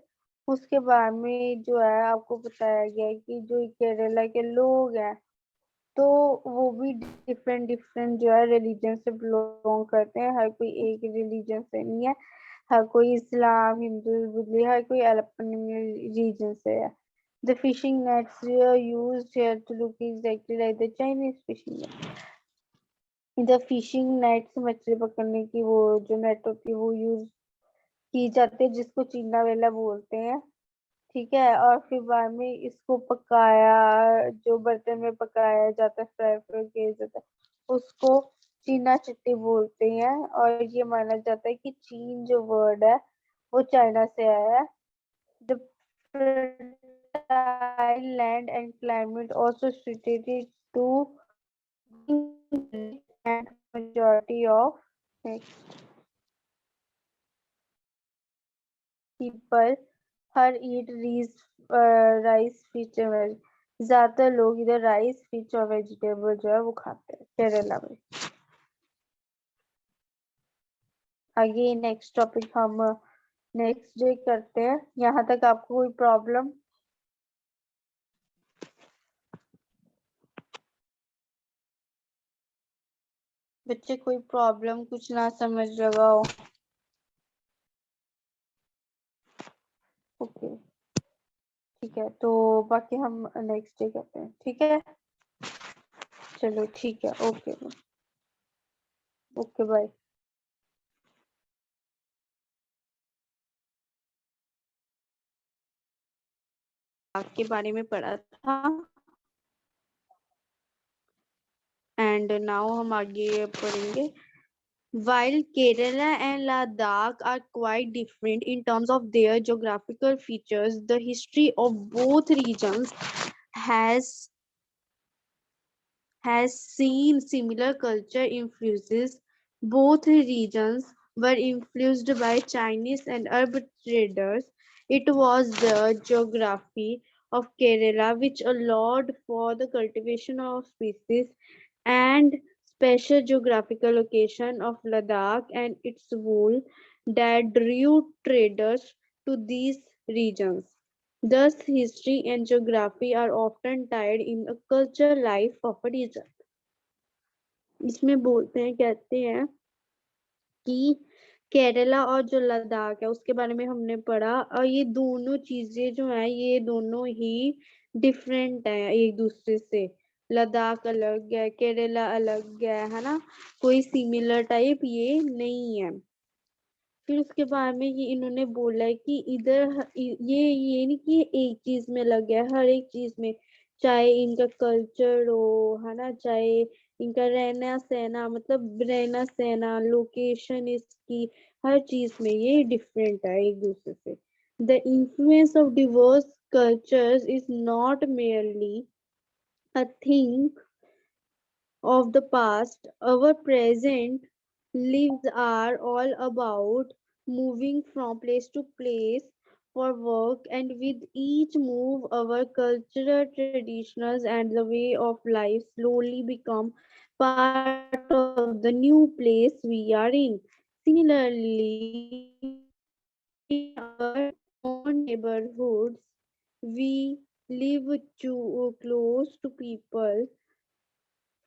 उसके बाद में जो है आपको बताया गया है कि जो केरला के लोग हैं तो वो भी डिफरेंट डिफरेंट जो है रिलीजन से बिलोंग करते हैं, हर कोई एक रिलीजन से नहीं है। हर कोई इस्लाम, हिंदू, बुद्ध, हर कोई अपने रीजन से है। The fishing nets were used here to look exactly like the Chinese fishing net। इधर फिशिंग नेट से मछली पकड़ने की वो जो नेट होती है वो यूज की जाती है, जिसको चीना वेला बोलते हैं। ठीक है, और फिर बाद में इसको पकाया, जो बर्तन में पकाया जाता है, फ्राई फ्राई किया जाता है, उसको चीना चट्टी बोलते हैं। और ये माना जाता है कि चीन जो वर्ड है वो चाइना से आया है। The fertile land and climate also suited it to and majority of people her eat rice fish and ज्यादातर लोग इधर राइस फिश और वेजिटेबल जो है वो खाते हैं केरला में। आगे नेक्स्ट टॉपिक हम नेक्स्ट डे करते हैं। यहाँ तक आपको कोई प्रॉब्लम? बच्चे कोई प्रॉब्लम, कुछ ना समझ लगा हो? ओके ठीक है, तो बाकी हम नेक्स्ट डे करते हैं। ठीक है, चलो ठीक है, ओके ओके बाय। के बारे में पढ़ा था एंड नाउ हम आगे पढ़ेंगे। While Kerala and Ladakh are quite different in terms of their geographical features, the history of both regions has has seen similar culture influences. Both regions were influenced by Chinese and Arab traders. It was the geography of Kerala which allowed for the cultivation of species and special geographical location of Ladakh and its wool that drew traders to these regions. Thus, history and geography are often tied in a cultural life of a region. इसमें बोलते हैं, कहते हैं कि केरला और जो लद्दाख है उसके बारे में हमने पढ़ा, और ये दोनों चीजें जो है ये दोनों ही डिफरेंट है एक दूसरे से। लद्दाख अलग है, केरला अलग है ना, कोई सिमिलर टाइप ये नहीं है। फिर उसके बाद में ये इन्होंने बोला है कि इधर ये नहीं कि एक चीज में लग गया, हर एक चीज में, चाहे इनका कल्चर हो है ना, चाहे इनका रहना सहना, मतलब रहना सहना, लोकेशन इसकी, हर चीज में ये डिफरेंट है एक दूसरे से। The influence of Divers cultures is not merely a thing of the past. Our present lives are all about moving from place to place for work, and with each move, our cultural traditions and the way of life slowly become part of the new place we are in. Similarly, in our own neighborhoods, we live close to people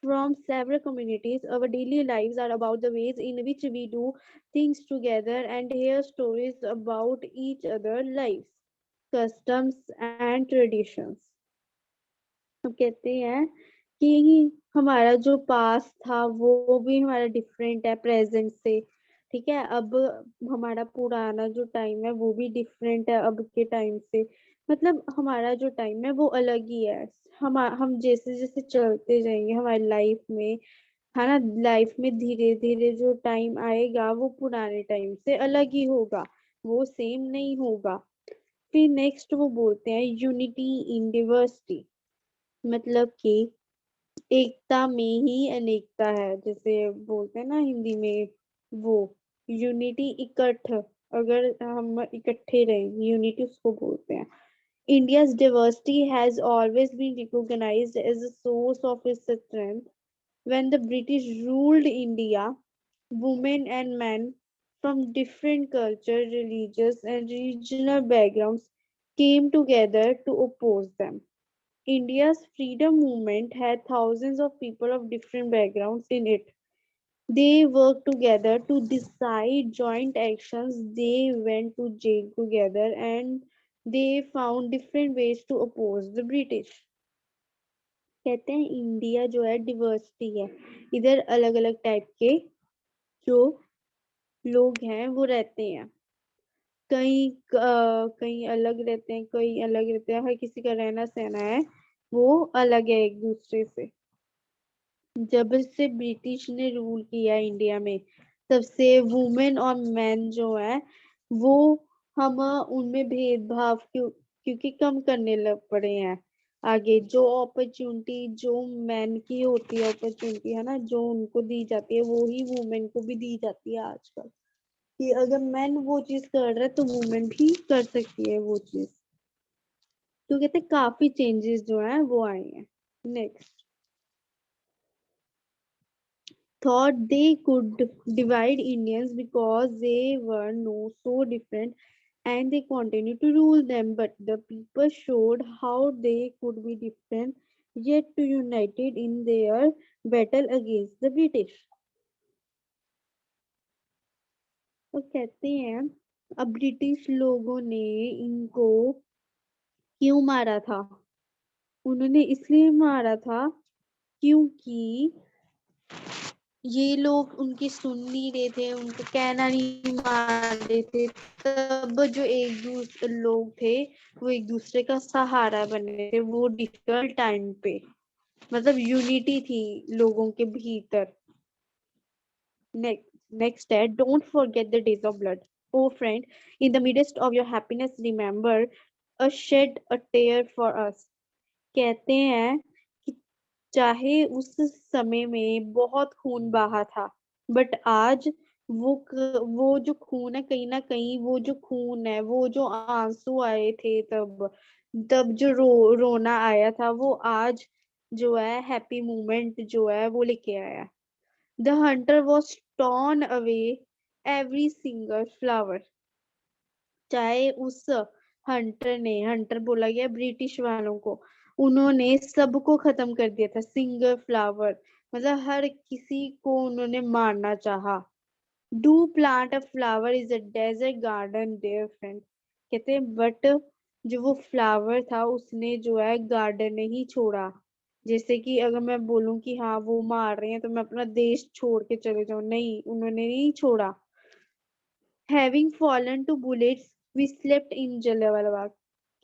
from several communities. Our daily lives are about the ways in which we do things together and hear stories about each other's lives, customs, and traditions. हम कहते हैं कि हमारा जो past था वो भी हमारा डिफरेंट है प्रेजेंट से। ठीक है, अब हमारा पुराना जो टाइम है वो भी डिफरेंट है अब के टाइम से। मतलब हमारा जो टाइम है वो अलग ही है। हम जैसे जैसे चलते जाएंगे हमारी लाइफ में, है ना, लाइफ में धीरे धीरे जो टाइम आएगा वो पुराने टाइम से अलग ही होगा, वो सेम नहीं होगा। फिर नेक्स्ट वो बोलते हैं यूनिटी इन डिवर्सिटी, मतलब कि एकता में ही अनेकता है, जैसे बोलते हैं ना हिंदी में, वो यूनिटी, इकट्ठ, अगर हम इकट्ठे रहें, यूनिटी उसको बोलते हैं। India's diversity has always been recognized as a source of its strength. When the British ruled India, women and men from different cultures, religious, and regional backgrounds came together to oppose them. India's freedom movement had thousands of people of different backgrounds in it. They worked together to decide joint actions, they went to jail together, and they found different ways to oppose the British. कहते हैं India जो है diversity है, इधर अलग अलग type के जो लोग हैं वो रहते हैं। कहीं अलग रहते हैं, कहीं अलग रहते हैं, हर किसी का रहना सहना है वो अलग है एक दूसरे से। जब से ब्रिटिश ने रूल किया इंडिया में, तब से वुमेन और मैन जो है वो, हम उनमें भेदभाव क्योंकि कम करने लग पड़े हैं। आगे जो अपॉर्चुनिटी जो मैन की होती है, अपॉर्चुनिटी है ना, जो उनको दी जाती है वो ही वुमेन को भी दी जाती है आजकल। कि अगर मैन वो चीज कर रहा है तो वुमेन भी कर सकती है वो चीज। तो कहते हैं काफी चेंजेस जो है वो आए हैं। Next, thought they could divide Indians because they were no so different, and they continued to rule them. But the people showed how they could be different yet to united in their battle against the British. तो कहते हैं अब British लोगों ने इनको क्यों मारा था? उन्होंने इसलिए मारा था क्योंकि ये लोग उनकी सुन नहीं रहे थे, उनको कहना नहीं मान रहे थे। तब जो एक दूसरे लोग थे वो एक दूसरे का सहारा बने थे वो डिफिकल्ट टाइम पे। मतलब यूनिटी थी लोगों के भीतर। Next है, don't forget the days of blood. Oh friend, in the midst of your happiness, remember a shed a tear for us. कहते हैं कि चाहे उस समय में बहुत खून बहा था, बट आज वो जो खून है, कहीं ना कहीं वो जो खून है, वो जो आंसू आए थे तब, तब जो रोना आया था, वो आज जो है हैप्पी मोमेंट जो है वो लेके आया। The Hunter was torn away every single flower. चाहे उस हंटर ने, हंटर बोला गया ब्रिटिश वालों को, उन्होंने सबको खत्म कर दिया था, सिंगल फ्लावर, मतलब हर किसी को उन्होंने मारना चाहा। Do plant a flower is a desert garden their friend. कहते हैं बट जो वो फ्लावर था उसने जो है गार्डन नहीं छोड़ा। जैसे कि अगर मैं बोलूं कि हाँ वो मार रहे हैं तो मैं अपना देश छोड़ के चले जाऊं, नहीं, उन्होंने नहीं छोड़ा। Having fallen to bullets, we slept in Jallianwala Bagh.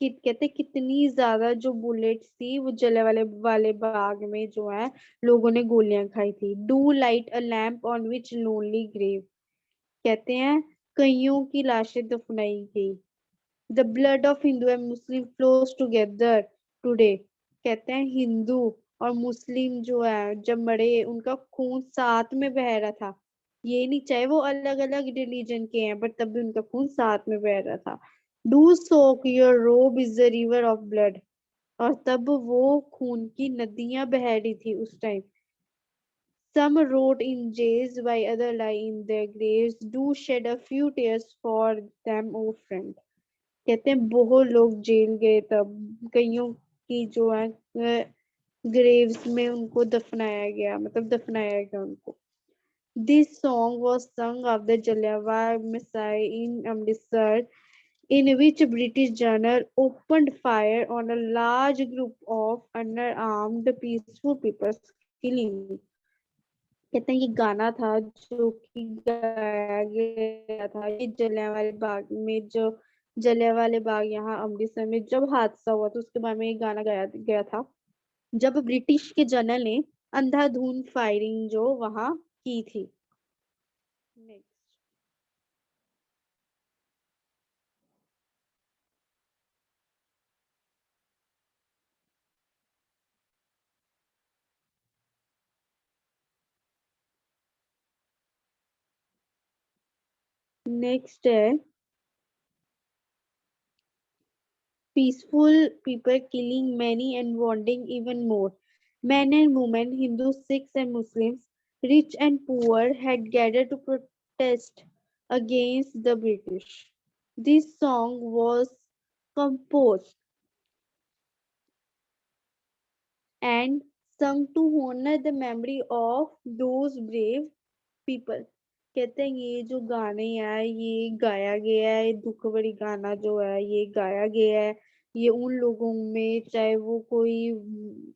कहते कितनी ज्यादा जो बुलेट्स थी वो जलियांवाले वाले बाग में जो है लोगों ने गोलियां खाई थी। Do light a lamp on which lonely grave. कहते हैं कईयों की लाशें दफनाई गई। The blood of Hindu and Muslim flows together today. कहते हैं हिंदू और मुस्लिम जो है जब मरे उनका खून साथ में बह रहा था। ये नहीं, चाहे वो अलग अलग रिलीजन के हैं बट तब भी उनका खून साथ में बह रहा था। डू सोक योर रोब is the river of blood. और तब वो खून की नदियां बह रही थी उस time. Some rot in jails while others lie in their graves. Do shed a few tears for them, O friend. कहते हैं बहुत लोग जेल गए तब, कईयों की जो है ग्रेव्स में उनको दफनाया गया, मतलब दफनाया गया उनको। This song was sung after Jallianwala Massacre in Amritsar, in which a British general opened fire on a large group of unarmed peaceful people, killing। कहते हैं ये गाना था जो कि गाया गया था ये जलियांवाले बाग में, जो जलियांवाले बाग यहाँ अमृतसर में जब हादसा हुआ तो उसके बारे में ये गाना गाया गया था, जब ब्रिटिश के जनरल ने अंधाधुंध फायरिंग जो वहां की थी। नेक्स्ट है peaceful people killing many and wanting even more. Men and women, Hindus, Sikhs, and Muslims, rich and poor, had gathered to protest against the British. This song was composed and sung to honor the memory of those brave people। कहते हैं ये जो गाने हैं ये गाया गया है, ये दुख भरी गाना जो है ये गाया गया है, ये उन लोगों में, चाहे वो कोई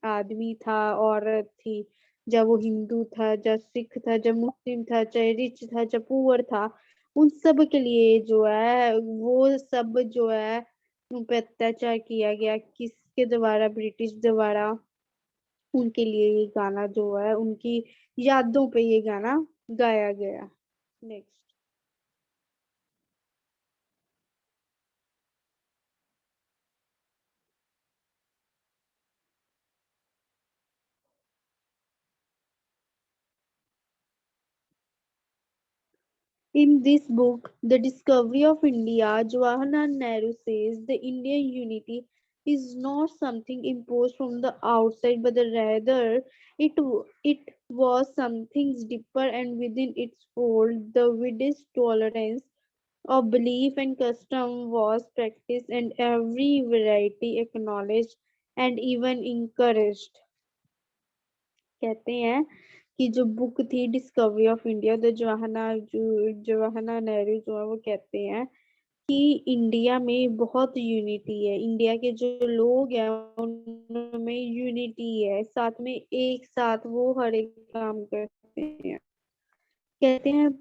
आदमी था, औरत थी, जब वो हिंदू था, जब सिख था, जब मुस्लिम था, चाहे रिच था, चाहे पुअर था, उन सब के लिए जो है वो सब जो है उन पे अत्याचार किया गया किसके द्वारा, ब्रिटिश द्वारा। उनके लिए ये गाना जो है उनकी यादों पे ये गाना गाया गया। Next. In this book, The Discovery of India, Jawaharlal Nehru says the Indian unity is not something imposed from the outside, but rather it was something deeper and within its fold. The widest tolerance of belief and custom was practiced, and every variety acknowledged and even encouraged। कहते हैं कि जो book थी discovery of India, तो जवाहरलाल नेहरू जो है वो कहते हैं कि इंडिया में बहुत यूनिटी है, इंडिया के जो लोग हैं उनमें यूनिटी है, साथ में एक साथ वो हर एक काम करते हैं। कहते हैं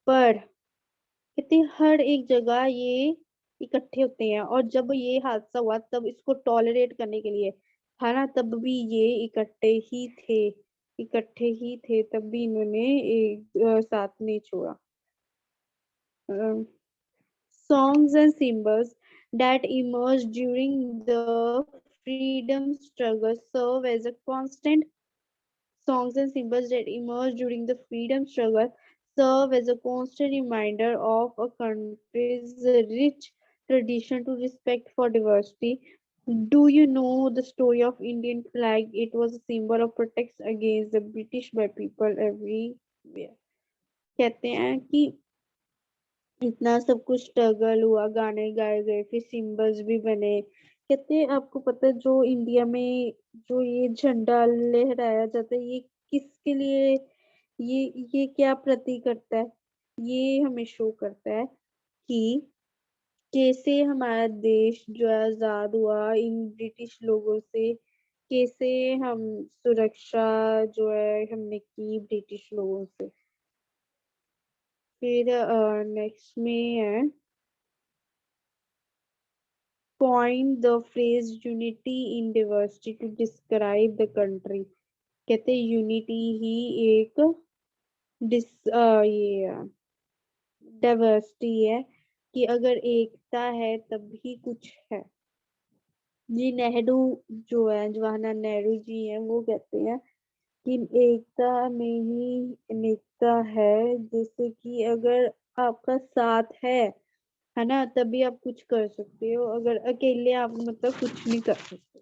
पर कहते हैं हर एक जगह ये इकट्ठे होते हैं, और जब ये हादसा हुआ तब इसको टॉलरेट करने के लिए, है ना, तब भी ये इकट्ठे ही थे तब भी इन्होंने एक साथ नहीं छोड़ा। Songs and symbols that emerged during the freedom struggle serve as a constant Songs and symbols that emerged during the freedom struggle serve as a constant reminder of a country's rich tradition to respect for diversity. Do you know the story of Indian flag? It was a symbol of protection against the British by people everywhere। कहते हैं कि इतना सब कुछ struggle हुआ, गाने गाए गए, फिर सिंबल्स भी बने। कहते हैं आपको पता है जो इंडिया में जो ये झंडा लहराया जाता है ये किसके लिए, ये क्या प्रतीक करता है, ये हमें शो करता है कि कैसे हमारा देश जो है आजाद हुआ इन ब्रिटिश लोगों से, कैसे हम सुरक्षा जो है हमने की ब्रिटिश लोगों से। फिर नेक्स्ट में है coined the phrase unity in diversity to describe the country। कहते यूनिटी ही एक ये डाइवर्सिटी है, कि अगर एकता है तभी कुछ है। जी नेहरू जो है जवाहरलाल नेहरू जी हैं वो कहते हैं कि एकता में ही अनेकता है, जैसे कि अगर आपका साथ है ना, तभी आप कुछ कर सकते हो, अगर अकेले आप मतलब कुछ नहीं कर सकते।